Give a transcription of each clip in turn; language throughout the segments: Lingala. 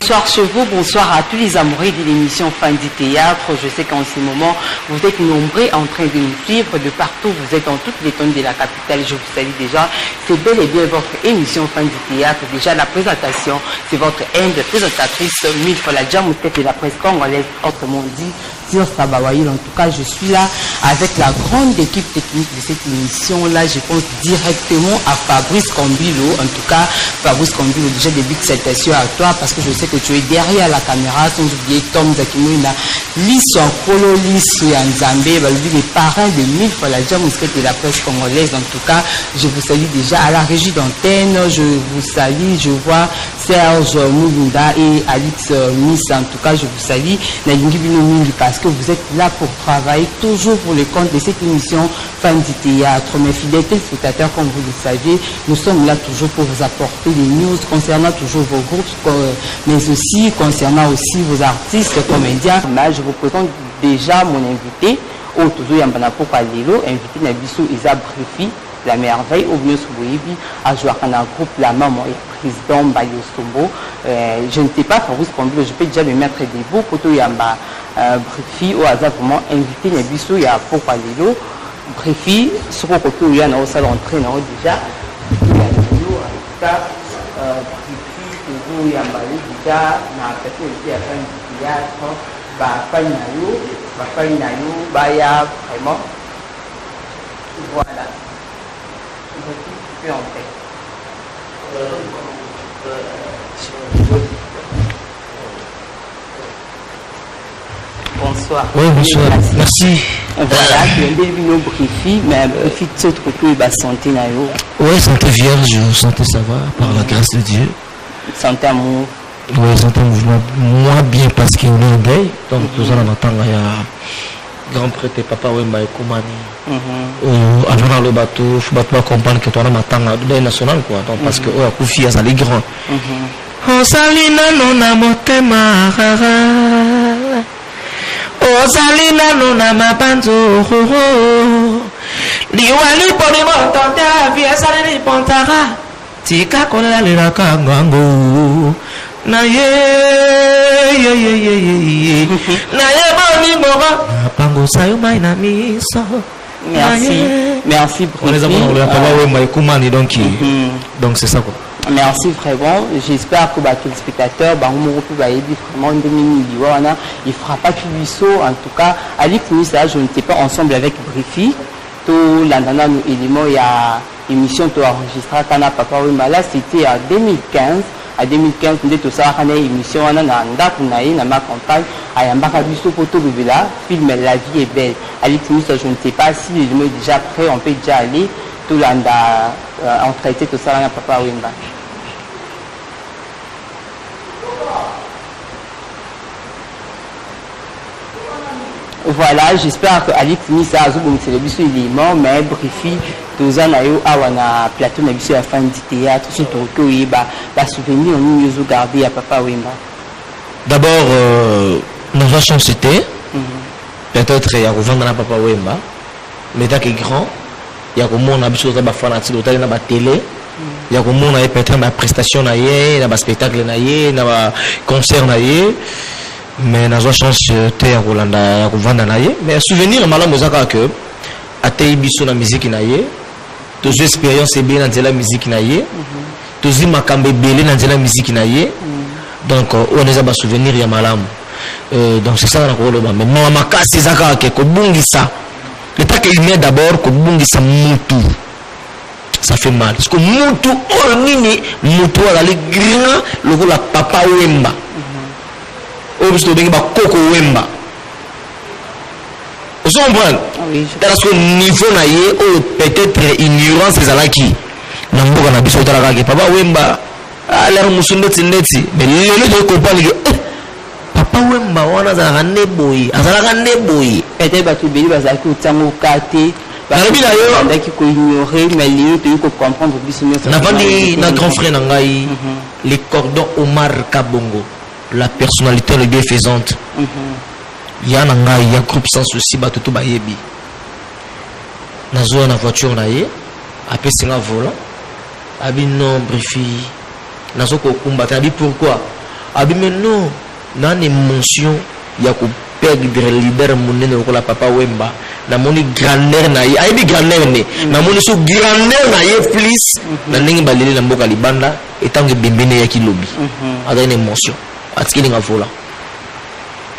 Bonsoir chez vous, bonsoir à tous les amoureux de l'émission Fin du Théâtre. Je sais qu'en ce moment, vous êtes nombreux en train de nous suivre de partout. Vous êtes dans toutes les zones de la capitale. Je vous salue déjà. C'est bel et bien votre émission Fin du Théâtre. Déjà, la présentation, c'est votre humble présentatrice, Milfa la Djamoutette de la presse congolaise, autrement dit, Tir Sabawaïl. En tout cas, je suis là avec la grande équipe technique de cette émission-là. Je pense directement à Fabrice Kombilo. En tout cas, Fabrice Kombilo, déjà début de cette session à toi parce que je sais que tu es derrière la caméra, sans oublier Tom Zakimouna, Lisso Kolo, Lisso Yanzambe, les parrains de Milfa la Djamoutette de la presse congolaise. En tout cas, je vous salue déjà à la régie d'antenne. Je vous salue, je vois Serge Moulunda et Alix Miss. En tout cas, je vous salue. Parce que vous êtes là pour travailler toujours pour le compte de cette émission Fin du Théâtre. Mes fidèles téléspectateurs, comme vous le savez, nous sommes là toujours pour vous apporter des news concernant toujours vos groupes, mais aussi concernant aussi vos artistes, comédiens. Je vous présente déjà mon invité, Otozo Yambana Popalelo, invité Nabiso Isa Brifi, la merveille, au mieux Souboyebi, à jouer dans un groupe La Maman et président Bayo Sombo. Je ne sais pas, Fabrice Kombilo, je peux déjà me mettre debout, Poto Yamba Brifi, au hasard vraiment invité Nabiso, il y a Popalelo, Brifi, sur le côté où il y a un salle d'entrée, déjà, il y a Brifi, Togo Yamba, déjà, na personne qui a fait un théâtre, Bafainayo, Baya, vraiment. Voilà. En fait. Bonsoir. Oui, bonsoir. Merci. Voilà, tu es venu Brifi, mais Brifi, tu te retrouves à santé. Oui, santé vierge, santé ça va, par la grâce de Dieu. Santé amour. Oui, santé mouvement. Moi bien parce qu'il y a un deuil. Donc, tout ça, on attend, il y a grand prêtre Papa Wemba et Koumani. Avant le bateau, il faut comprendre que toi, on attend le deuil national, quoi. Donc, parce que, oh, Koufi, ça les grands. Oh, salina, non, na motema, oh, salina, non, na mapanzo, liwali, polimo, tante, via salini, pontara, tika, kola, lera, kangango. Na ye na ye boni mora pango sayo mai na miso. Merci beaucoup. On les a on l'a pas ouais Koumani donc c'est ça quoi. Merci vraiment. J'espère que les spectateurs vraiment il fera pas publisso en tout cas Ali Koumisa, je n'étais pas ensemble avec Brifi tout l'andana nous éléments il y a émission to enregistré kana Papa Wemba là c'était en 2015. À 2015, nous avons fait une émission dans ma campagne. À Yambakabiso Poto Bibela, film La vie est belle. À l'époque, je ne sais pas si le mot est déjà prêt, on peut déjà aller. Tout le monde a traité tout ça dans Papa Wemba. Voilà, j'espère que Alix Missa a c'est le biso il est mort, mais Brifi, tous en ayo awana plateau na biso à fin du théâtre, surtout que il ba souvenir on nous garder à Papa Wemba. D'abord, nous avons chanté, peut-être il y a revendre à Papa Wemba, mais tant qu'il est grand, il y a comme on a biso ba fanatique d'hôtel na ba télé, il y a comme on a peut-être ma prestation na yé, na ba spectacle na yé, na ba concert na yé. Mais nous avons chance de Rolanda à vendre naïe mais souvenir malheur mozaka que à biso na musique naïe tous expériences bien dans la musique naïe tous makambe belé dans la musique naïe donc on les a pas souvenir ya malamu donc c'est ça na ko loba mais moi makasi zaka ke ko bungisa l'état qu'il met d'abord ko bungisa mutu ça fait mal parce que mutu oh nini mutu ala le grand le la Papa Wemba Obisto Benga Koko Wemba. Vous comprenez? Dans ce niveau naïe, peut-être ignorance des alaki. Namboka na biso tala kake Papa Wemba. Alors musundo tindeti. Mais le de comprendre que Papa Wemba wana za kaneboyi, azala kaneboyi. Peut-être batu beli bazaki utango kate. Nalobi na yo ndaki ko ignorer mais lui tu ko comprendre biso nyonso. Na vandi na grand frère nangai les cordons Omar Kabongo. La personnalité le bienfaisante. Il y a un groupe sans souci, tout bayebi. Nazo na voiture na ye, après c'est un volant. Abi non Brifi. Nazo ko combattre abi pourquoi? abime non na émotion ya ko perdre leader monene ko la Papa Wemba na moni grandeur na ye ayebi grandeur ne na moni so grandeur na ye plus na ndenge baleli na mboka libanda etange bembene ya kilobi ada une émotion atiki nga vola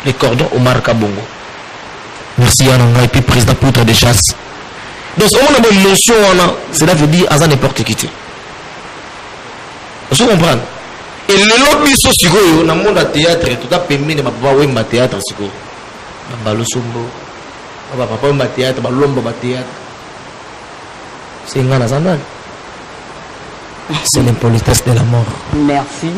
les cordons Omar Kabongo. Merci Yananga et puis président poutre de chasse. Donc on a une émotion cela veut dire à n'importe qui. Vous comprenez? Et le lobby sikoyo na monde théâtre tout a permis de Papa Wemba théâtre sikoyo. Balo sombo. Papa Wemba théâtre balombo ba théâtre. C'est ngana zanani. C'est l'impolitesse de la mort. Merci.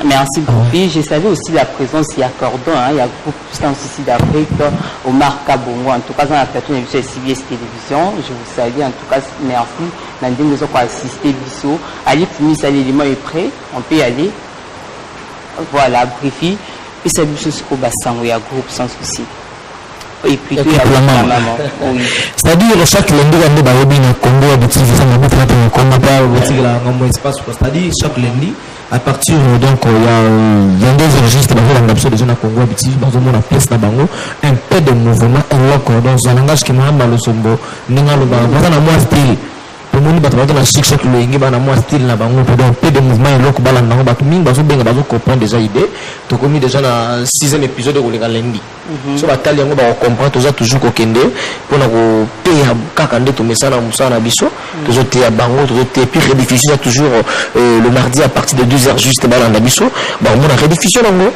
Merci beaucoup. Je savais aussi la présence, il y a Cordon, il y a groupe Puissance ici d'Afrique, Omar Kabongo, en tout cas dans la plateforme de CBS Télévision. Je vous salue, en tout cas, merci. Nous avons assisté Bissot. Ali Fumi, l'élément est prêt, on peut y aller. Voilà, briefing. Et c'est Bissot au bassin, il y a groupe sans souci. Et puis la maman. Oui. C'est-à-dire chaque lundi on est dans le Congo c'est-à-dire chaque lundi à partir donc il y a des registres dans l'absolu de Congo dans la pièce bango un peu de mouvement un loco dans un langage qui m'a mal au sombo n'ingalo ba dans moi style pour moi battre la chic chaque lundi ba na moi style na bango pour un peu de mouvement un loco bala na ba tout mingi bazo benga bazo comprendre déjà idée to commis déjà na 6e épisode de le lundi so batali yango ba comprendre toujours kokende pona ko peya kaka ndeto mesana musana biso toujours te bango toujours te puis rediffusion toujours le mardi à partir de 2h juste balanda biso ba on a rediffusion yango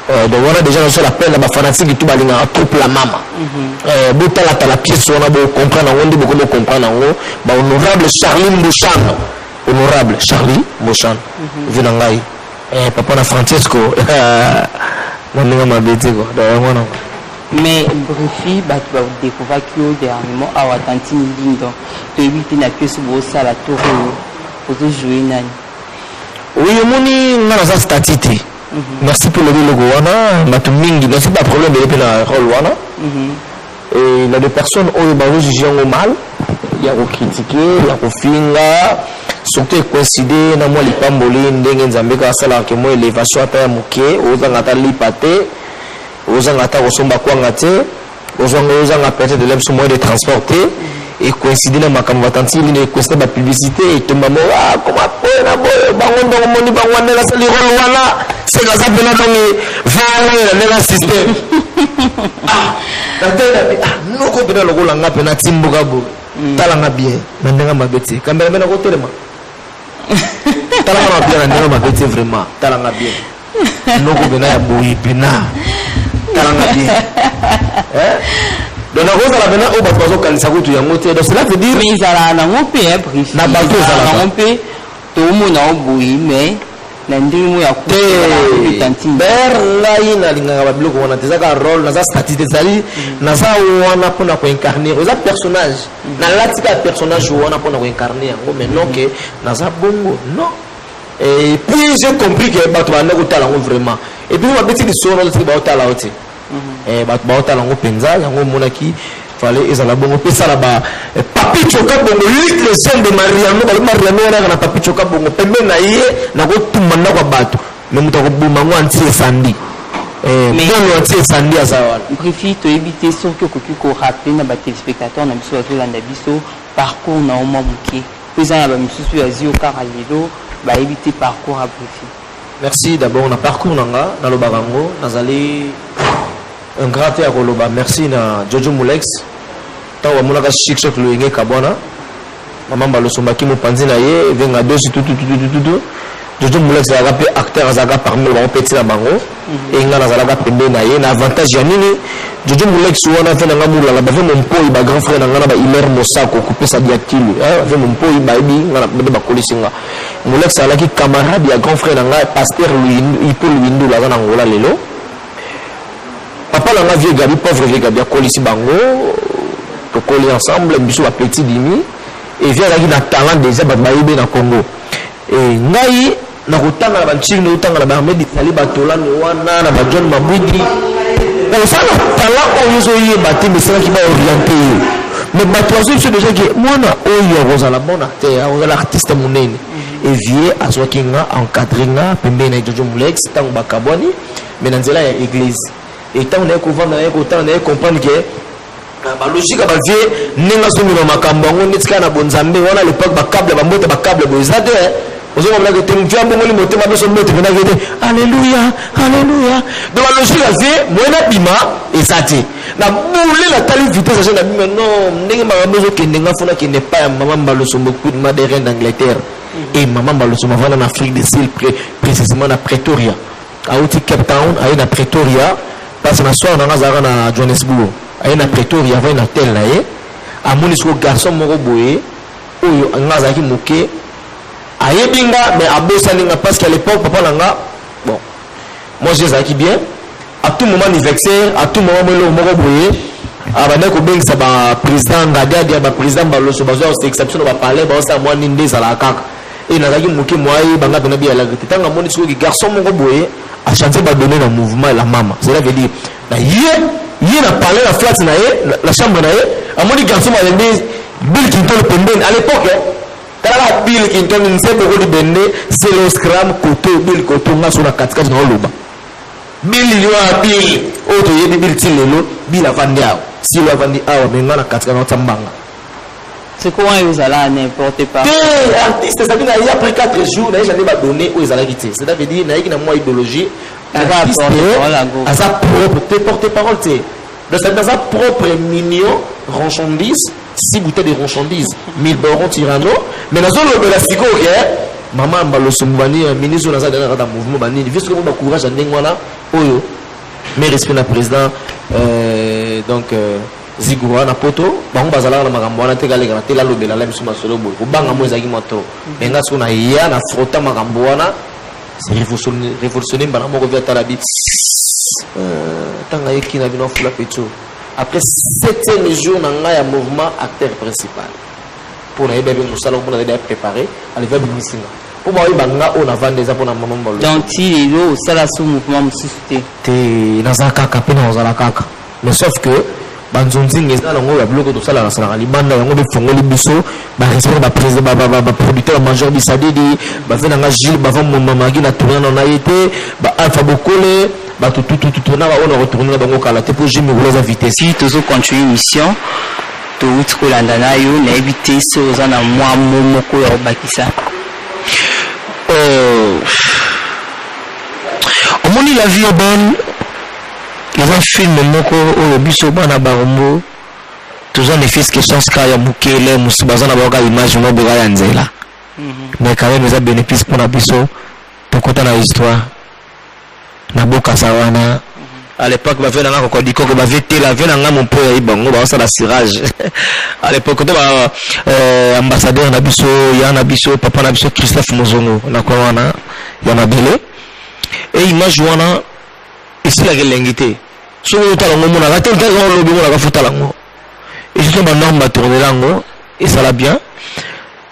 donc voilà déjà on la peine ba fanatique tout balinga troupe la mama botala la pièce on a beau comprendre on dit beaucoup de comprendre yango ba honorable Charlie Mbochan venangai papa na Francesco non ma bête quoi donc mais briefing va découvrir que dernièrement à Watantini Lindo de éviter la pièce au ça la tour pour jouer nani oui moni na za statité merci pour le logo wana matumingi mais c'est pas problème de la rôle wana et il y a des personnes au baro juger mal il y a critiquer il y a finga surtout coïncider na moi lipamboli ndenge nzambe ka sala ke moi élévation ata ya moke ozanga ta lipate ozanga ta kosomba kwanga te ozanga peut-être de l'emso moyen de transporter et coïncider na makambo batanti ni coïncider ba publicité et tomba mo comment na boyo bango ndongo moni bango na sali rolo wana c'est la ça pena donc voilà le système no ko bena lokola nga pena timbuka bo talanga bien na ndenga mabeti kamera mena ko telema talanga bien na ndenga mabeti vraiment talanga bien no ko bena ya boyi pena talanga bien donc on va la bena o bato bazo kanisa ko tu ya moté donc cela veut dire mais ça na ngopé brief na bato ça na ngopé to mo na boyi mais na ndimo ya ko tanti berla ina linga ba biloko wana tezaka rôle na za statiste zali na za wana pona ko incarner za personnage na latika personnage wana pona ko incarner ngo mais non que na za bongo non et puis j'ai compris que bato bana ko tala ngo vraiment et puis ba beti di sono de ba tala oti bato ba tala ngo penza yango monaki fallait ezala bongo pesa la ba papi choka bongo lit le son de Mariano ba Mariano na papi choka bongo pembe na ye na ko tumanda kwa bato mais mutako buma ngo anti sandi mais anti sandi azawa brifi to éviter sur que ko rappeler na ba téléspectateurs na biso to landa biso parcours na oma muke pesa na ba misusu ya zio karalelo ba éviter parcours à brifi. Merci d'abord on a parcours nanga na lo barango nazali un grand théâtre Koloba. Merci na Jojo Mulex. Tawa monaka chic choc le ngé kabona. Maman balo sombaki mo panzi na ye venga dosi tout. Jojo Mulex a rappelé acteur azaga parmi le petit la bango et ngana zalaga pembe na ye na avantage ya nini Jojo Mulex wana fait na ngamula la bave mon poi ba grand frère na ngana ba Hilaire Mosako couper sa diakili avec mon poi ba bi ngana ba kolisinga Mulex alaki camarade ya grand frère na nga pasteur lui Paul Windu la na ngola lelo papa la vieux Gabi pauvre vieux Gabi akoli si bango to coller ensemble biso ba petit dimi et vient là qui na talent déjà ba bayibe na Congo et ngai na kutanga ba nchini na kutanga ba Ahmed Sali batola ni wana na ba John Mabudi na sana talent oyo yi bati mais ça qui va orienter mais ba toi c'est déjà que moi na oyo rosa la bonne acteur oyo l'artiste monene Evier azwaki nga encadré nga pembeni na Jojo Mulex tango bakabwani mais na nzela ya église et tant on est couvert na ko tant on est comprendre que ba logique ba vie ninga so mino makambo ngo nitika na bonzambe wana l'époque ba câble ba mbote ba câble bozade ozo mona que tem jambo ngoli motema beso mbote pena que alléluia alléluia donc la logique la vie moena bima esati na boule la tali vitesse na bima non ndenge ma beso ke ndenga fona ke ne pas maman baloso beaucoup de madère d'Angleterre et maman baloso mavana en Afrique du Sud précisément à Pretoria à Outi Cape Town à na Pretoria parce que na soir na ngazara na Johannesburg à na Pretoria va na tel na ye a monisko garçon moko boye oyo ngazara ki moke ayebinga mais abosaninga parce qu'à l'époque papa langa bon moi je sais qui bien à tout moment anniversaire à tout moment le moko boye abane ko bengisa ba président ngadi ba président baloso bazo exception ba parler ba sa moi ninde za la kaka et na zaki moke moi banga tona bien la tanga moni so garçon moko boye a chanter ba donner le mouvement la mama cela veut dire na yé na parler la flat na ye la chambre na ye amoni garçon ma yende Bill Clinton pembeni à l'époque kala Bill Clinton nse boko di bende c'est le scram koto Bill koto nga so na katikati na oloba Bill liwa Bill oto yedi Bill tilelo Bill avandi awo si lo avandi awo menga na katikati na tambanga c'est comment ils allaient n'importe pas artiste ça veut dire il y a après 4 jours na j'allais ba donner aux allaient quitter ça veut dire na yiki na moi idéologie artiste à sa propre porte-parole tu dans sa propre mignon ronchandise 6 bouteilles de ronchandise 1000 barons Tirano mais dans le la sigo ok maman mbaloso mbani ministre na za dans mouvement bani vu ce que ba courage à ndengwana oyo mais respect na président donc Zigura na poto bango bazala na makambo wana te galega na te la lobela la biso masolo boy banga mo ezaki moto mais nga sona ya na frota makambo wana c'est révolutionner bana moko via talabi tanga yeki na bino fula peto après 7e jour na nga ya mouvement acteur principal pour na bébé musala pour na déjà préparé aller vers Bimisinga pour moi banga on avant déjà pour na maman bolo donc il est au sala sous mouvement musuté te na zakaka pe na ozala kaka mais sauf que banzonzi ngeza na ngo ya bloco to sala na sala libanda yango be fongoli biso ba respect ba président ba producteur major bisadidi ba fena nga Gilles ba vamo mamaki na tourner na été ba Alpha Bokole ba tout na ba on retourner na bango kala te pour Jimmy Rouleza vitesse si toujours continuer mission to utko landana yo na éviter so za na moi momoko ya bakisa omoni la vie est bonne. Les films moko au biso bana barombo toujours les fils qui sont skaya mukele musibazana boka image no boka ya nzela mais quand même ça bénéfice pour na biso to kota na histoire na boka sawana à l'époque ba vena ngako diko ko ba vete la vena ngamo mpo ya ibango ba sa la cirage à l'époque to ba ambassadeur na biso ya na biso papa na biso Christophe Mozongo na ko wana ya na bele et image wana ici la gelengité so ko tala ngomo na gatel tala ngo lobi ngona ka futala ngo et je tombe norme ba tourner lango et ça la bien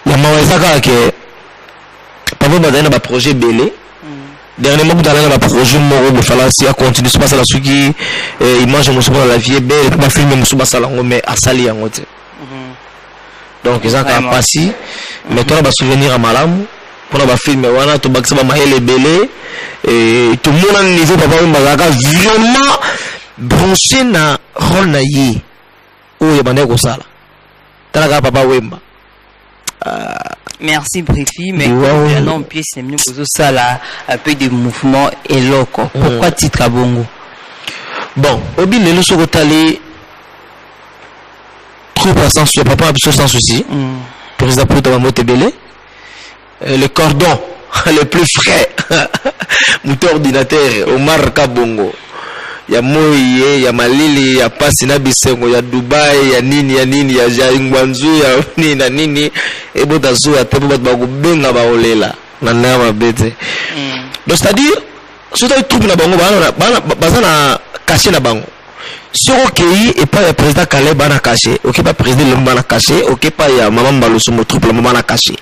la maweza ka ke papa ba dana ba projet belé dernièrement dans la projet moro de fallacie a continuer se passer la suki image mo soba la vie belle ba film mo soba sala ngo mais asali yango te donc ça ka passi mais toi ba souvenir à malamu pour ba film wana to bakisa ba mahele belé et tout le monde à niveau papa Mbagaka vraiment branché na rôle na ye oyo bande ko sala talaka papa Wemba merci Brifi mais non pièce c'est mieux que ça là un peu de mouvement et loco pourquoi titre à bongo bon obi lelo soko tali trop sans souci papa biso sans souci président pour ta moto belé le cordon le plus frais moteur ordinateur Omar Kabongo ya moye ya malili ya pasi na bisengo ya Dubai ya nini ya Ngwanzu ya nini ebota zo ya tepo ba kubenga ba olela na nama bete donc c'est-à-dire surtout tout na bango bana caché na bango soko kei et pas le président Caleb bana caché OK pas président le bana caché OK pas ya maman Baloso mo trouble maman na caché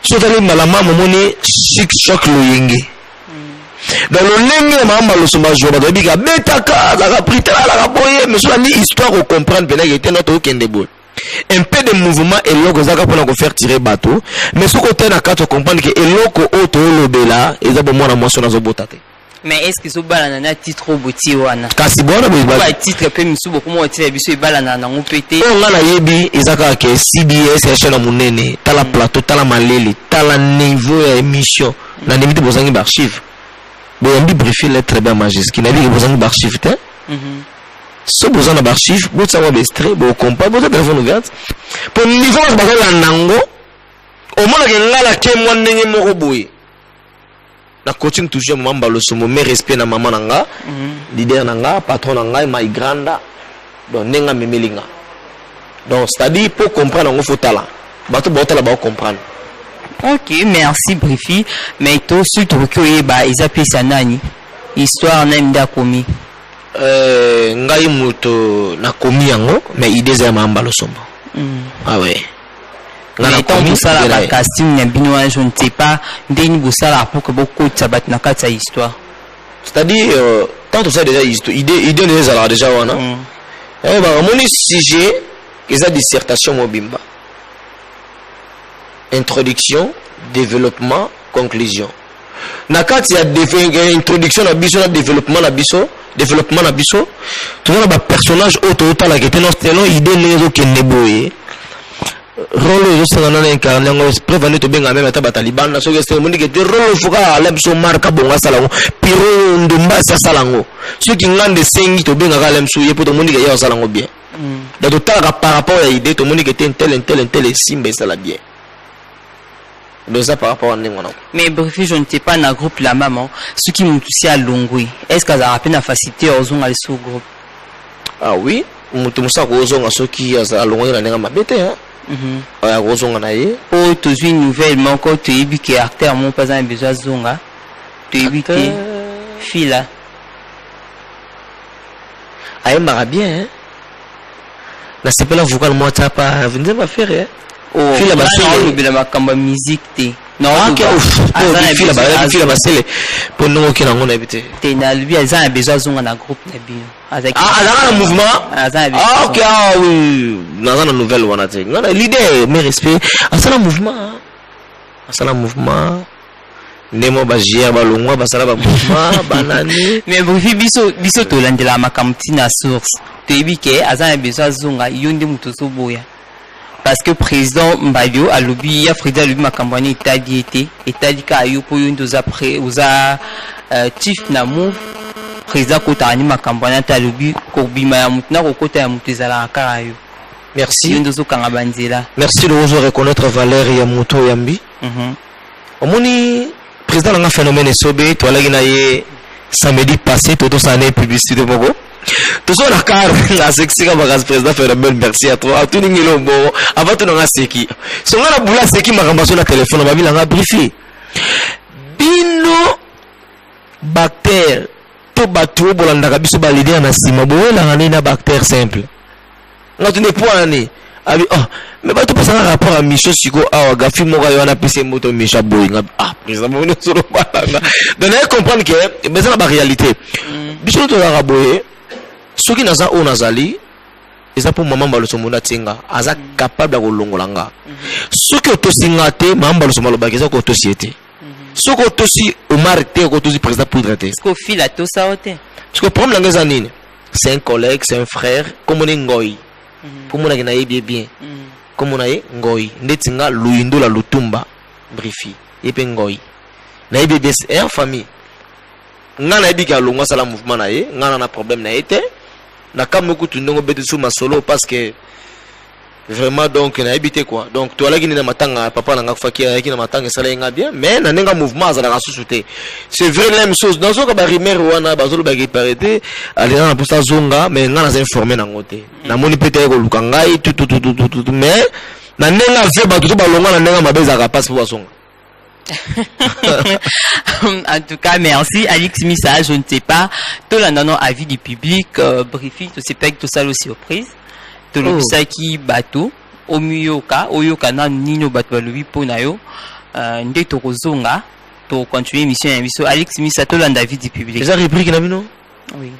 surtout malama momoni six choc loyenge dans le lenge maman Baloso ma joba de bika betaka la prita la boye mais soit ni histoire au comprendre pendant que était notre okende bol un peu de mouvement et l'oko zaka pour faire tirer bateau mais ce côté na kato comprendre que l'oko auto lobela et ça bon moi na motion na zobotate. Mais est-ce que ce balana na titre boti wana kasi bona ba titre pe misubo ko mo titre biso e balana na ngopete on nga na yebi ezaka ke CBS ya chaîne monene tala plateau tala maleli tala niveau ya émission na limite bozangi ba archive bo yambi briefer lettre bien majuscule na bi bozangi ba archive te so bozana ba archive bo tsawa ba extrait bo compa bo téléphone ouverte pour niveau ba la nango au moins que ngala ke mo ndenge moko boye na coaching toujours mamba lo somo mais respect na maman nanga leader nanga patron nanga my granda donc nenga memelinga donc c'est-à-dire pour comprendre on faut talent bato botala ba comprendre. Ok, merci Brifi mais to surtout que ba ezapesa nani histoire na nda komi ngai muto na komi yango mais idée za mamba lo somo ah ouais. Mais tant que ça la casting je ne sais pas ndeni bosala pour que beaucoup de sabat na kata histoire c'est-à-dire tant que ça déjà idée déjà wana ba moni sujet eza dissertation mobimba introduction développement conclusion na kati ya introduction na biso na développement na biso tout na ba personnage auto tala que tenon idée nezo kende boye rôle je sais na incarner ngo prévenir to benga même ata Taliban na so que c'est moni que rôle fuka la biso marka bonga salango piro ndumba sa salango ce qui ngande sengi to benga ka lemsu ye poto moni que ya salango bien da to tala par rapport à idée to moni que tel simba ça la bien mais ça par rapport à n'engona mais bref je ne sais pas na groupe la maman ce qui me touche à Longwe est-ce que ça rappelle la facilité aux on aller sur groupe ah oui mutu musa ko zonga soki à Longwe na nenga mabete hein ya kozonga na ye o tozwi nouvelle moko toyebi ke acteur mon pas un besoin zonga toyebi ke fila ayembaka bien hein na sepela vocal moi tapa venez ma faire hein fila basele bila makamba musique te non fila basele pour nous qui n'ont pas été te na lui a un besoin zonga na groupe na bio avec un mouvement ok oui dans une nouvelle wana te ngana l'idée mais respect asala mouvement nemo ba jier ba longwa ba sala ba mouvement banani mais biso to landela makamti na source tebi ke azana besoin zonga yonde muto so boya parce que président Mbayo a lobby ya Frida lui ma campagne Italie ka yo po yondo za pré uza chief na move président kota ani ma campagne ta lobby ko bima ya mutna ko kota ya mutezala kara yo merci yondo zo kanga banzela merci de vous reconnaître valeur ya muto yambi omoni président nga phénomène sobe to alagi na ye samedi passé toto ça né publicité moko tout ça la car la sexy comme le président phénomène merci à toi tout ningelo bon avant tout nga seki so nga na bula seki makambaso na téléphone ba bila nga briefé bino bactère to batu bolanda ka biso ba leader na sima boela ngani na bactère simple nga tu ne point ni abi mais ba to pasa rapport à Micho siko awa gafi moko yo na pese moto Micha boy nga président mo no solo balanga donc comprendre que mais ça la réalité biso to la boye soki naza o nazali eza pour maman baloso mona tinga aza capable de kolongolanga soki otosinga te maman baloso malobaki eza ko société soki otosi Omar te ko tosi président pour traiter ko fila to sa ote parce que problème ngeza nini c'est un collègue c'est un frère comme on ngoi pour mona kina yebi bien comme on aye ngoi ndetinga luindo la lutumba brifi yepe ngoi na yebi bien c'est en famille ngana yebi ka longa sala mouvement na ye ngana na problème na été na kamuku tu ndongo bete sous ma solo parce que vraiment donc na habité quoi donc to ala na matanga papa na ngafaki ya na matanga sala nga bien mais na nenga mouvement za na susute c'est vrai la même chose dans zo ka ba rimer wana ba zo ba réparé ali na posta zonga mais nga na s'informer na ngote na moni peut-être ko luka ngai tout mais na nenga ve ba tout ba longa na nenga mabeza ka passe pour zonga. En tout cas, merci. Alex Missa, je ne sais pas. Tout le monde avis du public, briefing, tout c'est pas que tout ça, surprise. Tout le monde qui bateau, au Muyoka, au Yoka, Nino Batwalubi, Ponayo, Nde Tokozonga, pour continuer l'émission. Alex Missa, tout le monde avis du public. C'est ça, réplique, non? Oui.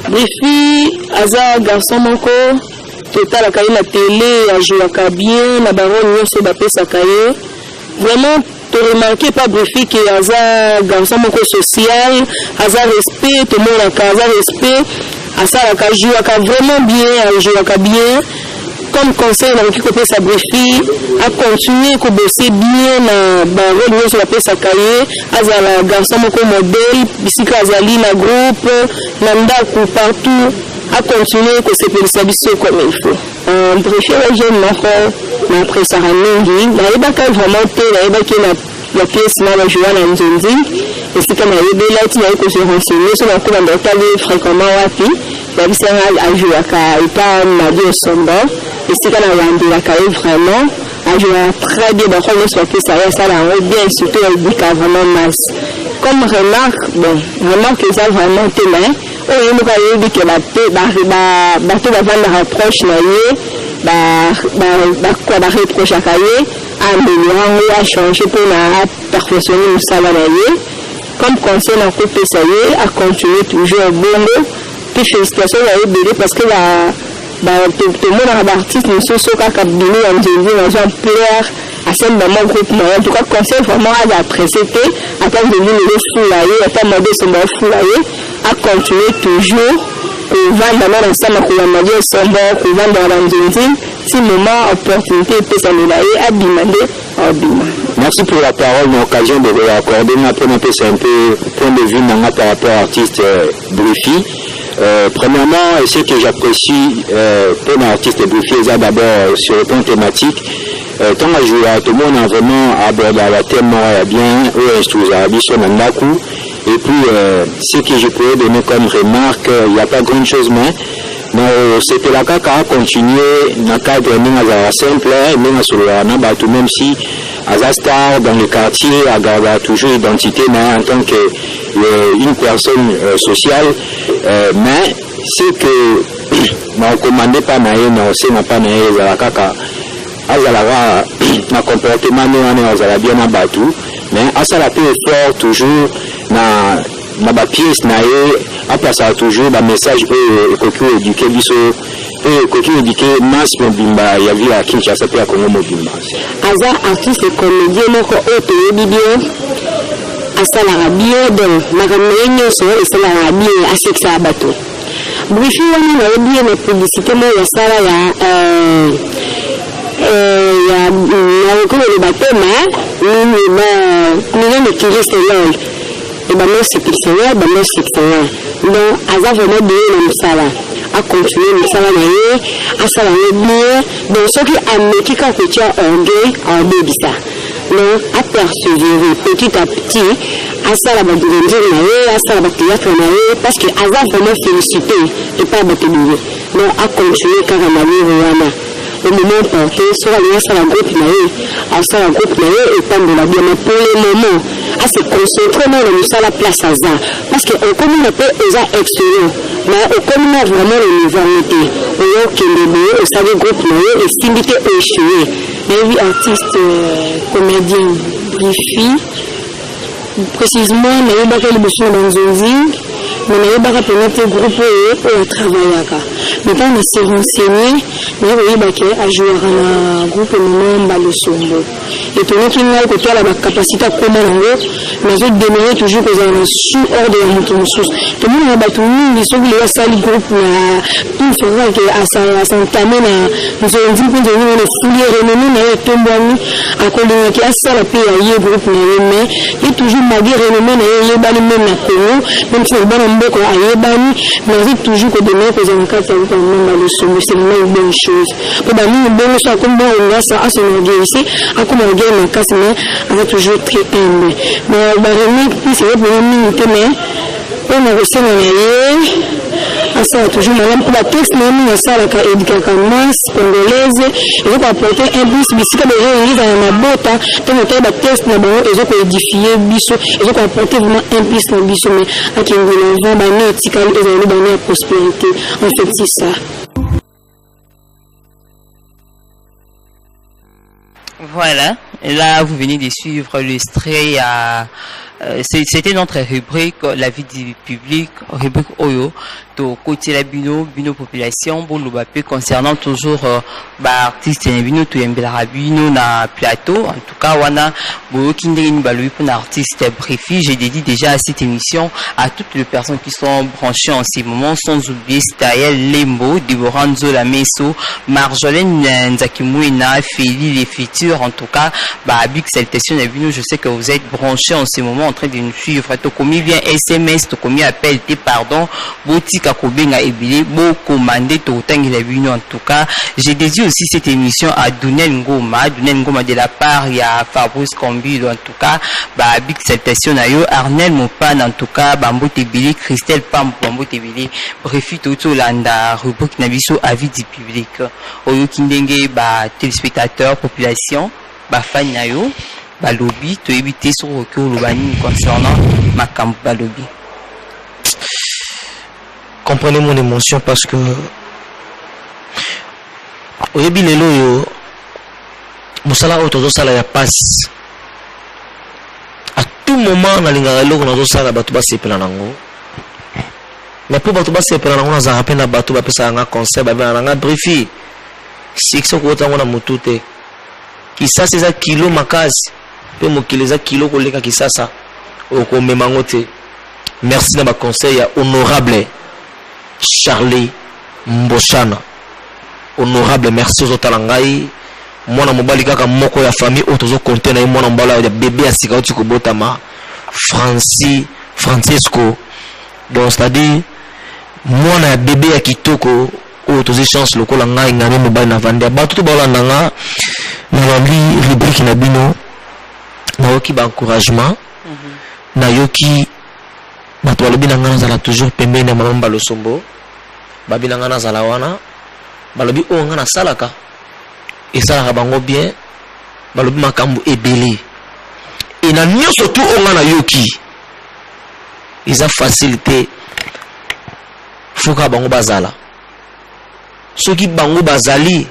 Brifi aza garçon moko total akaye na télé a joué bien na baron nyonso bapesaka ye vraiment to remarquer pas Brifi que aza garçon moko social aza respect to mona aza respect asalaka jouaka vraiment bien jouaka bien comme conseil na qui copie sa Brifi a continuer ko bosser bien na baron nyonso bapesaka ye azala garçon moko modèle bisika azali na groupe na ndako partout a continuer que c'est pour le comme il faut. Brifi la jeune encore mais après ça rangi na iba ka vraiment te na iba que la pièce na jouer na nzondi et c'est comme il est là tu as que se renseigner sur la commande d'aller fréquemment wapi la bisa a jouer ka et pas na dio somba et c'est quand on a la caille vraiment a joué très bien dans le soit que ça la bien surtout elle dit vraiment masse comme remarque bon remarque que ça vraiment témoin et nous avons dit que la bateau va vendre rapproche quoi la reproche à cahier améliorer à changer pour la perfectionner le salarié comme conseil dans couple ça y est à continuer toujours bon puis félicitations à eux parce que tout le monde a artiste nous sommes sur la bini en Jésus dans un plaire à ce moment groupe en tout cas conseil vraiment à apprécier à temps de venir le foulailler à temps de son foulailler à continuer toujours pour vendre dans ensemble pour la magie son bon pour vendre dans l'Anjinzi si moment opportunité peut s'améliorer à demander. Merci pour la parole, l'occasion de vous accorder. Maintenant, un peu point de vue par rapport à l'artiste Brifi. Premièrement, ce que j'apprécie pour l'artiste Brifi, c'est d'abord sur le plan thématique. Quand on joue, tout le monde a vraiment abordé la thème bien, ou instruit à Naku. Et puis, ce que je pourrais donner comme remarque, il n'y a pas grand chose, mais c'était la cas à continuer dans le cadre de simple, même si à star dans le quartier, à garder toujours identité en tant qu'une personne sociale, mais c'est que on ne commandait pas on n'a pas na comportement bien abattu, mais à ça la peut fort toujours na ba pièce na à passer toujours ba message que éduquer biso que éduquer masse mobimba ya vie à Kinshasa pe à Congo mobimba aza artiste comédien moko auto bibio asala bien donc makamenya so asala bien asexa bato Brifi wani na bien na publicité mo ya sala ya comme le bateau mais qui reste là et ben c'est personnel donc aza vraiment bien le sala a continuer le sala na a sala bien donc ce qui a mis qui quand tu as en débisa donc à persévérer petit à petit à sala ba dire na a sala ba théâtre na parce que aza vraiment félicité et pas battu donc a continuer quand on a vu au moment porté sur la groupe et pas de la bien pour le moment à se concentrer dans le la place à ça parce que on commune un peu aux extérieurs mais on commune vraiment le niveau au Kélébé au savez groupe et s'inviter au échoué mais oui artiste comédien Brifi précisément mais il va faire le besoin dans Zonzing mais il va rappeler groupe pour travailler mais quand on s'est renseigné mais oui à jouer à un groupe moment le sombo et tout le monde qui a la capacité à commander mais je demande toujours que ça sous hors de la source tout le monde a battu ils sont les salles groupe tout fera que à s'entamer nous avons dit que nous les fouiller renommé mais tomboni à cause qui a ça la paix à groupe mais il toujours malgré renommé mais bali même à Congo même si bon mboko ayebani mais toujours que demain que on capte même le sombo c'est une bonne chose pour nous bon ça comme bon on a ça à se ici à comme on gagne en casse mais on est toujours très humble mais baremi puis c'est pour nous mais on a reçu on ça toujours madame pour la texte même ça la éducation congolaise et on apporter un bus bisika de réunir dans la bota donc on a texte na bon et on édifier biso et on apporter vraiment un bus dans biso mais à qui on va bana tikali et dans la prospérité en fait c'est ça. Voilà, là vous venez de suivre l'extrait c'était notre rubrique la vie du public, rubrique Oyo to côté la bino population pour le bapé concernant toujours artiste et bino to yembela bino na plateau. En tout cas wana boyo kindeni balui pour artiste Brifi. J'ai dédié déjà à cette émission à toutes les personnes qui sont branchées en ces moments, sans oublier Staël Lembo, Deborah Nzola Meso, Marjolaine Nzakimouina, Feli les futurs. En tout cas big salutation à bino. Je sais que vous êtes branchés en ces moments en train de nous suivre. To commis bien SMS, to commis appel, pardon, boutique à Kobenga Ebile, beau commandé, to tangi la bino. En tout cas, j'ai dédié aussi cette émission à Dunel Ngoma de la part, il y a Fabrice Combi, en tout cas, big salutation à yo, Arnel Mopan, en tout cas, Bambo Tebili, Christelle Pam, Bambo Tebili, bref, tout landa, rubrique Nabiso, avis du public. Oyo Kindenge, téléspectateurs, population, fan na yo, lobby, to éviter sur recours l'obani concernant Makambu lobby. Comprenez mon émotion parce que au début lelo yo musala otozo sala ya passe à tout moment na linga lelo na zo sala batu ba sepela nango mais pour batu ba sepela nango na za rappel na batu ba pesa nga concert ba nga briefi six ko tango na mutute kisasa za kilo makazi pe mokileza kilo koleka kisasa oko memango te. Merci na ba conseil ya honorable Charlie Mboshana. Honorable, merci aux autres langai. Mwana mobali kaka moko ya famille otozo compter na mwana mbala ya bébé asika oti ko botama Francisco. Donc c'est-à-dire mwana ya bébé ya kitoko otozo chance lokola ngai ngane mobali na vanda ba tout ba nanga na wali rubrique na bino na yoki ba encouragement na yoki bato balobi na ngana zala toujours pembeni na mama Losombo babi na ngana zala wana balobi o ngana salaka esalaka bango bien balobi makambo ebele et na nyonso tu o ngana yoki isa facilité foka bango bazala soki bango bazali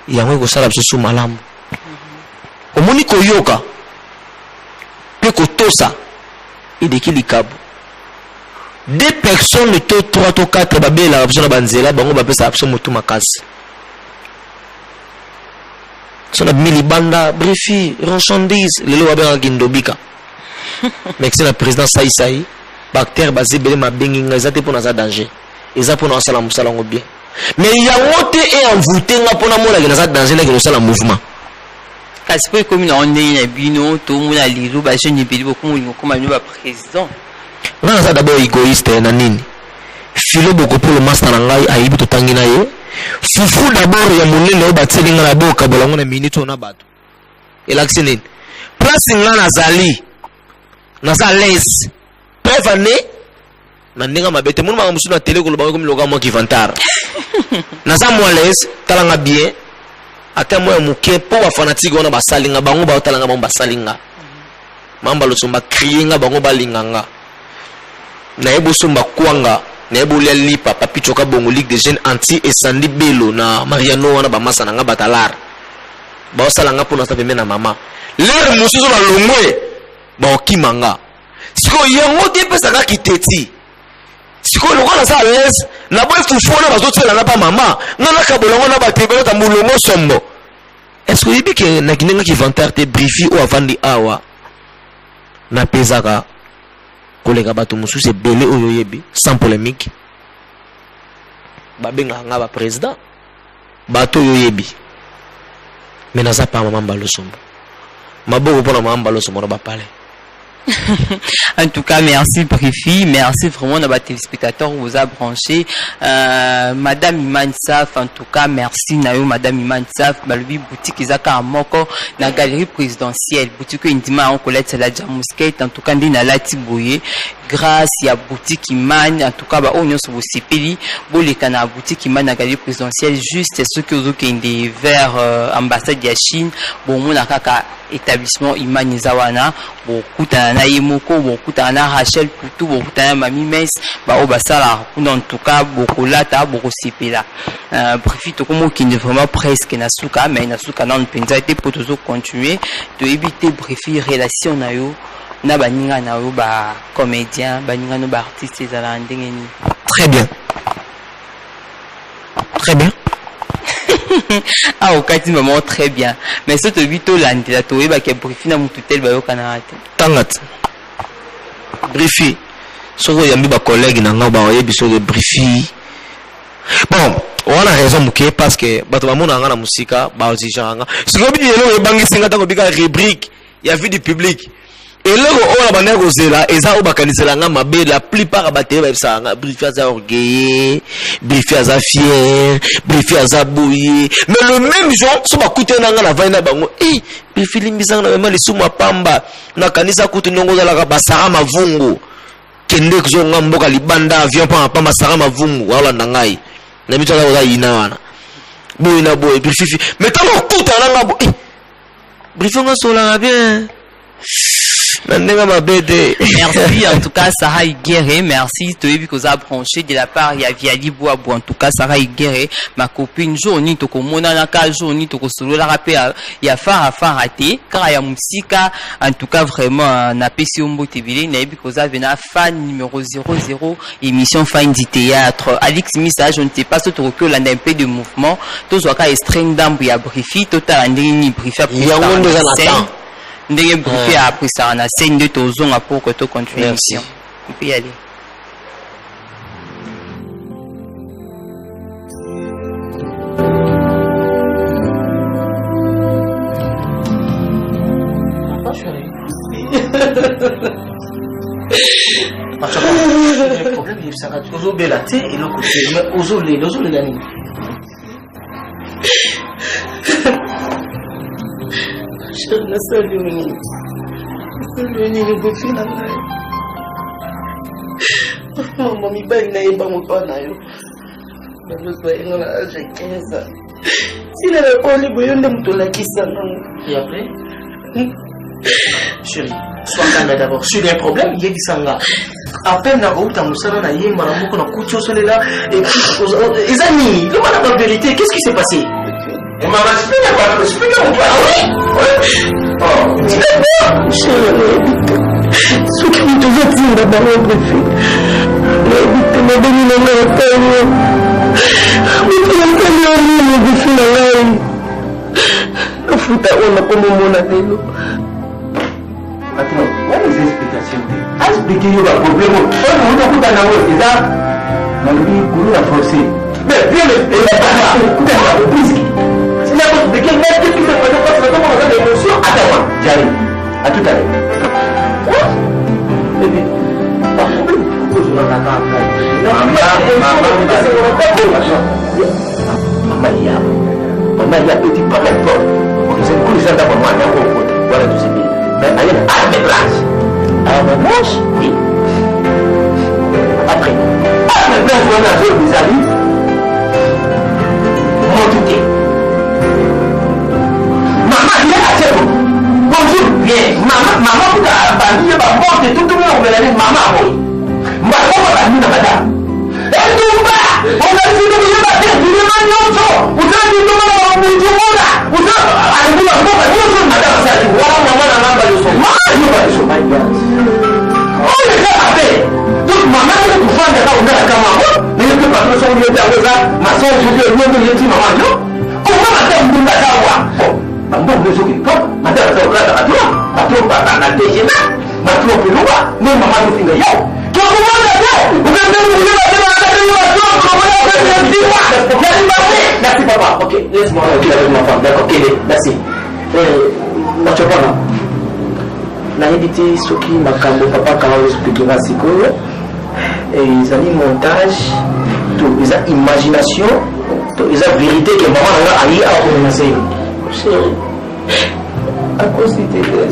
yango kosala biso malamu omoni koyoka pe kotosa ideki likabu. Deux personnes, trois ou quatre, babé la option banzela, bango babé sa option motu makasi. Son abimi banda, briefi, ronchandise, lelo babé en gindobika. Mais c'est la président Saï, bactère basé belé ma benginga, ils étaient pour nos danger. Ils étaient pour nos salam bien. Mais il y a monté et envoûté pour nos mots, la danger, là, qui nous mouvement. Parce que comme on est un bino, tout le monde a l'îlot, je n'ai pas beaucoup, comme un président. On a d'abord égoïste na nini filo boko pour le master ngai aibi to tangina ye fufu d'abord ya monene obateli ngana boka bolango na minute on a bato elaxine place ngana zali na sa les prévané na ndinga mabete mun ma musu na télé ko loba comme loga mo ki vantar na sa mo les talanga bien ata mo muke po ba fanatique ona basalinga bango ba talanga ba basalinga mamba Losomba criinga bango balinganga na ebo somba kwanga na ebo lipa papi choka bongo ligue des jeunes anti et sandi belo na Mariano wana ba masa nga batalar ba osala nga pona sa pembe na mama l'air mususu ba longwe ba okimanga siko yango te pesa ka kiteti siko lokola sa les na boy fufona ba zotela na ba mama ngana ka bolongo na ba tebelo ta mulongo sombo est-ce que yibi ke na kinenga ki vantar te briefi o avandi awa na pesaka kolega bato mususu ebele oyo yebi sans polémique babenga nga ba président bato oyo yebi mais naza pa mama Losombo maboko pona mama Losombo na ba palais. En tout cas, merci Brifi, merci vraiment à nos téléspectateurs qui vous a branché. Madame Iman Saf, en tout cas, merci Nayo, Madame Iman Saf, Balubi boutique Isaka Amoko, la galerie présidentielle, boutique Indima en Colette, c'est la Jamousquette, en tout cas, Ndina Lati Boye, grâce à boutique Iman, en tout cas, on y a sur vos CPI, Bolekana boutique Iman, la galerie présidentielle, juste ceux qui ont des vers ambassade de la Chine, bon, mon akaka établissement Iman Nizawana, beaucoup na Yemoko, beaucoup na Rachel Poutou, beaucoup na Mami Mes, ba obasala, en tout cas, beaucoup lata, beaucoup sipela. Profite comme qui est vraiment presque na souka, mais na souka non penza été pour toujours continuer de éviter brifi relation na yo na baninga na yo ba comédien baninga no ba artiste ezala ndenge ni. Très bien. Très bien. Ah, au cas maman très bien. Mais ce te vito lande la toé ba ke brifi na mutu tel ba yo kana ate. Tangat. Brifi. Soko yambi ba collègue na nga ba yebi so de brifi. Bon, on a raison muke parce que bato ba mona nga na musika ba ozijanga. Siko bi yelo ebangi singa tango bika rubrique ya vie du public. Et là on a bané kozela eza obakanizela nga mabe la plupart abaté ba bisanga brifi aza orgueillé, brifi aza fier, brifi aza boyé. Mais le même jour so ba kuté na nga na vaina bango brifi limbisanga na mema lisuma pamba na kanisa kutu ndongo za la basara mavungu. Kende kuzonga mboka libanda avion pa masara mavungu wala nangai. Na mito za ina wana. Boy na boy brifi. Mais tant kuta na nga bo brifi nga sola bien. Merci en tout cas Sarah Igueré, merci tu vu que ça a branché de la part il y a Viali Boabo en tout cas Sarah Igueré ma copine journée to ko mona na ka journée to ko solo la rappel il y a farate car il y a musika en tout cas vraiment na pesi ombo tebile na bi ko ça vena fan numéro 00 émission fin du théâtre Alex Missa je ne sais pas ce que là un peu de mouvement to zo ka string d'ambu ya brifi total ndini brifi a ndenge brifi a appris ça na scène de tozonga pour que tu continues l'émission. On peut y aller. Le problème il ça va toujours belater et le côté mais ozolé la nuit. Je ne sais pas maman mi bali na yeba mopana yo bazo yenga na age 15 ans sila na poli boyonde mutola kisanga et après chérie sois calme d'abord sur les problèmes il y a disanga à peine na route en musala na yema na moko na kucho solela et puis les amis le mal la vérité qu'est-ce qui s'est passé maman explique mon père oui oh dis le chérie ce qui me devait dire d'abord préfet mais béni na ma taille mais béni na la futa on a comme mon adelo. Attends, what is l'explication? Expliquez le problème. On a beaucoup d'années déjà. On dit qu'on a forcé. Mais bien le risque. C'est la chose de quel qu'est-ce qui se passe parce que comment on a des émotions. Attends, j'arrive. À tout à l'heure. Eh bien, pas de problème. Maman, il y a petit par la porte. Vous êtes cool, ça d'abord, moi, voilà tout c'est bien. Mais il y a mes places. Mes places? Oui. Après, mes places, on a fait des amis. Mon tout maman, il y a assez bon. Bonjour, bien. Maman, vous avez banni, vous avez porté tout le monde, vous avez dit, maman, oui. Maman, vous avez dit, madame. Elle tombe pas. On a dit, vous avez dit, vous avez dit, vous avez dit, merci papa. Ok, laisse-moi avec ma femme. D'accord, merci. Machopana. Naïditi Soki Makambo papa quand on expliquera sikoyo. Et ils ont montage, tout, ils ont imagination, tout, ils ont vérité que maman a aïe à commencer. Chérie, à cause de tes yeux,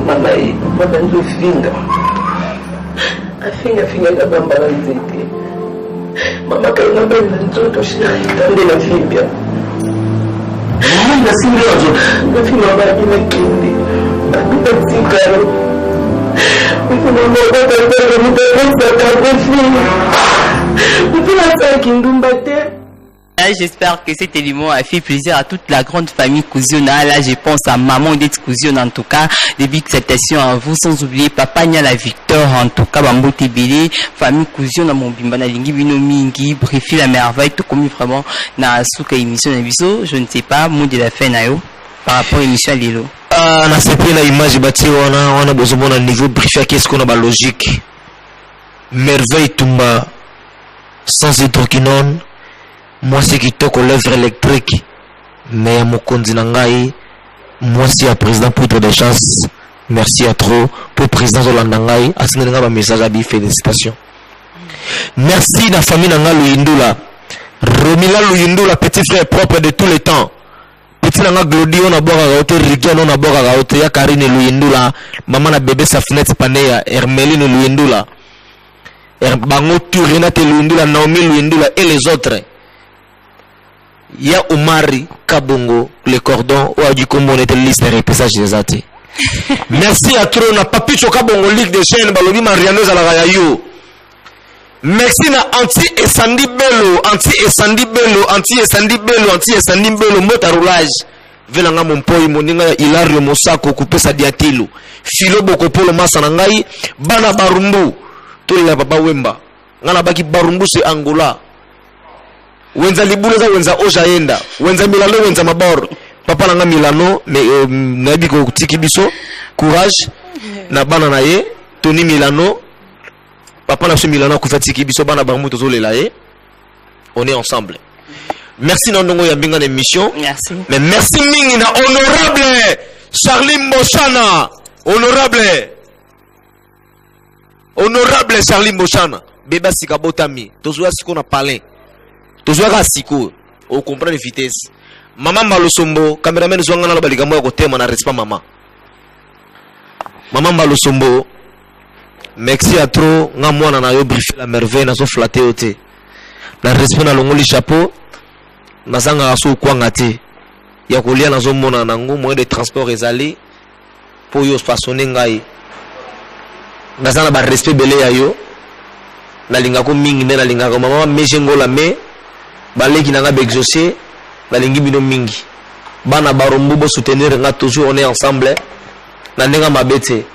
maman le finger. A finger la bambala nzete. Maman quand on a besoin de tout, chérie, t'as de la fille bien. Maman, si la fille m'a dit mais qui dit, Voilà, j'espère que cet élément a fait plaisir à toute la grande famille Kouziona. Là, je pense à maman d'être Kouziona, en tout cas. Des big salutations à vous, sans oublier Papa Nyala Victor, en tout cas, Bambote Bélé, famille Kouziona, mon bimbana lingi, bino mingi, Brifi la merveille, tout comme vraiment, na souka émission na biso, je ne sais pas, mot de la fin, na yo, par rapport à l'émission à Lilo. Na sepé la image bâtie, on a besoin d'un niveau Brifi, qu'est-ce qu'on a ba logique? Merveille Tumba, sans hydroquinone, moi c'est qui toque l'œuvre électrique, mais à mon Nangai, moi c'est à président Poudre de Chance, merci à trop pour président Zolandangai, à ce un message à félicitations. Merci la famille Nanga Luyindula, Romila Luyindula, petit frère propre de tous les temps. Petit Nanga Glody, on a boire à hauteur, Rigan, on a boire à hauteur, ya Karine Luyindula, maman a bébé sa fenêtre Panea, Hermeline Luyindula, Bango Renate Luyindula, Naomi Luyindula et les autres. Il y a Omari Kabongo, le cordon, ou a du combo, on était liste de repassage des athées. Merci à trop, na Papicho Kabongo, Ligue des chaînes, Balobi Marianeuse à la Rayayo. Merci na anti-Esandi Bello, anti-Esandi Bello, anti-Esandi Bello, anti-Esandi Bello, mota roulage. Velanga Mompoi, Moninga, Hilario Mosako, coupé sa diatilo. Philo Bokopolo Masanangai, Bana Barumbu, tout le Baba Wemba. Ngana Baki Barumbu, c'est Angola. Wenza libuleza wenza ojaenda wenza Milano wenza mabor papa nanga Milano mais nabi ko tiki biso courage na bana na ye Tony Milano papa na Milano ko fatiki biso bana ba muto zolela ye on est ensemble. Merci Nandongo ya binga émission. Merci. Mais merci mingi na honorable Charlie Moshana, honorable Charlie Moshana beba sikabotami tozoa siko na palin. Toujours à Siko, au comprendre les vitesses. Maman Malosombo, caméraman Zwangana la baligamo à côté, mon respect maman. Maman Malosombo, merci à trop, n'a moi n'a eu briefé la merveille, n'a so flatté au thé. N'a respect na l'ongoli chapeau, n'a zanga aso kwa ngate. Yakolia n'a zo mona nango, moyen de transport ezali, pour yo façonner ngai. N'a zanga ba respect belé ya yo, na lingako mingi na lingako maman mejengo la me. Baleki nanga exaucé la lingi bino mingi bana barombo bo soutenir nga toujours on est ensemble na ndenga mabete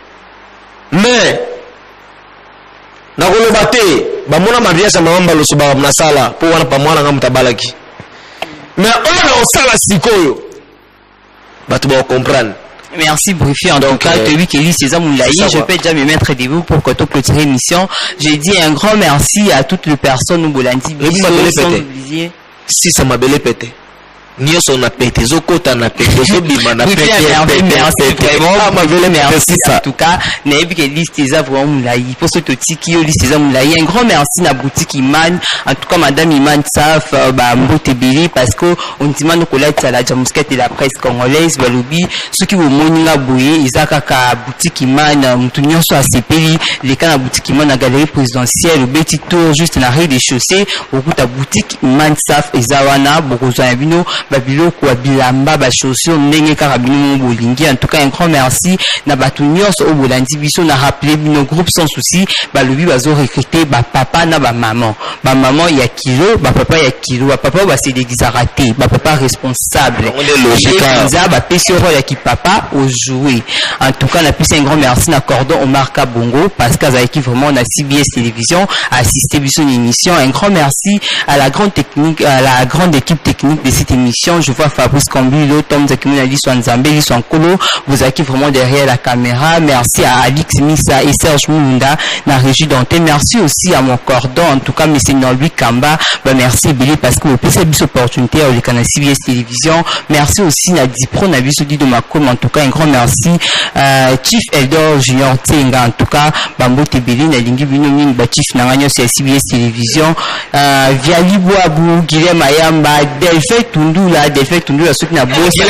mais na koloba te ba mona mariage ya mama loso ba na sala po wana pa mwana nga mutabalaki mais on sala sikoyo batu ba comprendre. Merci Brifi, en tout cas, celui qui lit César Moulaï, je peux déjà me mettre debout pour que tu clôtures l'émission. J'ai dit un grand merci à toutes les personnes au Bolandi. Si ça m'a belé pété. Nyoso na pété, zokota na pété, zobima na pété. Merci vraiment, merci en tout cas. Naïbi qui lit César Moulaï, pour ce qui lit César Moulaï, un grand merci à boutique Iman, en tout cas Madame Iman Saf, Mbote Bili, parce que on dit maintenant que là c'est la jamusquette et la presse congolaise, Balobi, ceux qui vont moninga bouiller, Isaka boutique Iman, Moutounion soit CPI, les cas à boutique Iman à galerie présidentielle, au petit tour juste dans la rue des chaussées, beaucoup à boutique Iman Saf et Zawana, beaucoup Zambino, Babilo kwa bilamba ba chaussures ndenge karabino bolingi. En tout cas un grand merci na batu nyonso au Bolandi biso na rappeler bino groupe sans souci balobi bazo recruter ba papa na ba maman ya kilo ba papa ya kilo ba papa ba c'est des raté ba papa responsable za ba pesi rôle ya ki papa au jouer. En tout cas na plus un grand merci na cordon Omar Kabongo parce qu'à qui vraiment na CBS télévision assister biso une émission. Un grand merci à la grande technique à la grande équipe technique de cette émission. Je vois Fabrice Kambulo, Tom Zakimuna, Liswan Zambé, Liswan Kolo, vous êtes vraiment derrière la caméra. Merci à Alix Missa et Serge Mounda, la régie d'antenne. Merci aussi à mon cordon, en tout cas, M. Norby Kamba. Merci, Billy, parce que vous avez cette opportunité au canal CBS Télévision. Merci aussi à Dipro, Nabiso Dido Makom, en tout cas, un grand merci. Chief Eldor Junior Tenga, en tout cas, Bambo Tebeli, Nalingi Binomin, Chief Nanganyo, c'est CBS Télévision. Viali Boabou, Guilhem Ayamba, Delphi Tundu, Tundula Delphin Tundula soki na bosa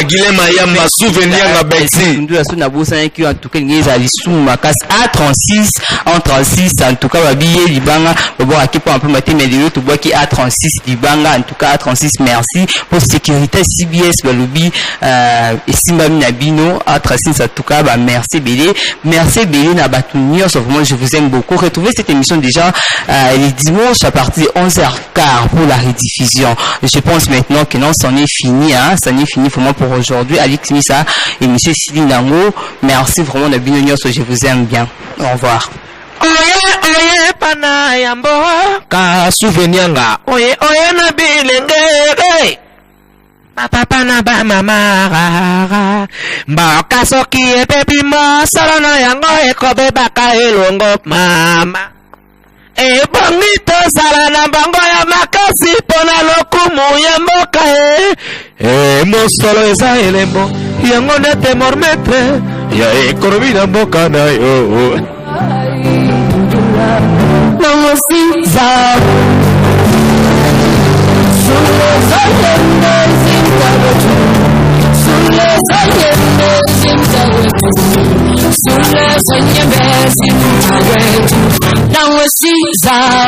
Gile Mayamba souvenir na Bexi Tundula soki na bosa qui en tout cas ngeza lisuma kas A36 en 36 en tout cas babiye libanga bon akipo un peu maté mais de tout bois qui A36 libanga en tout cas A36 merci pour sécurité CBS balobi et Simba Minabino A36 en tout cas bah merci Bélé na Batunior vraiment je vous aime beaucoup. Retrouvez cette émission déjà les dimanches à partir de 11h15 pour la rediffusion. Je pense maintenant que non, c'en est fini, hein, ça n'est fini vraiment pour aujourd'hui. Alex Missa et Monsieur Sylvie Nango, merci vraiment de Binonios, je vous aime bien. Au revoir. Oye pana yambo ka souvenir nga oye na bilenge papa na ba mama mba soki e pepi mo sala na yango e kobe baka elongo mama e bongito sala na bango ya makasi pona lokumu ya mboka e mosolo eza elembo yango nete mormetre ya ekonomi na mboka na yo Nango sinza Now we see that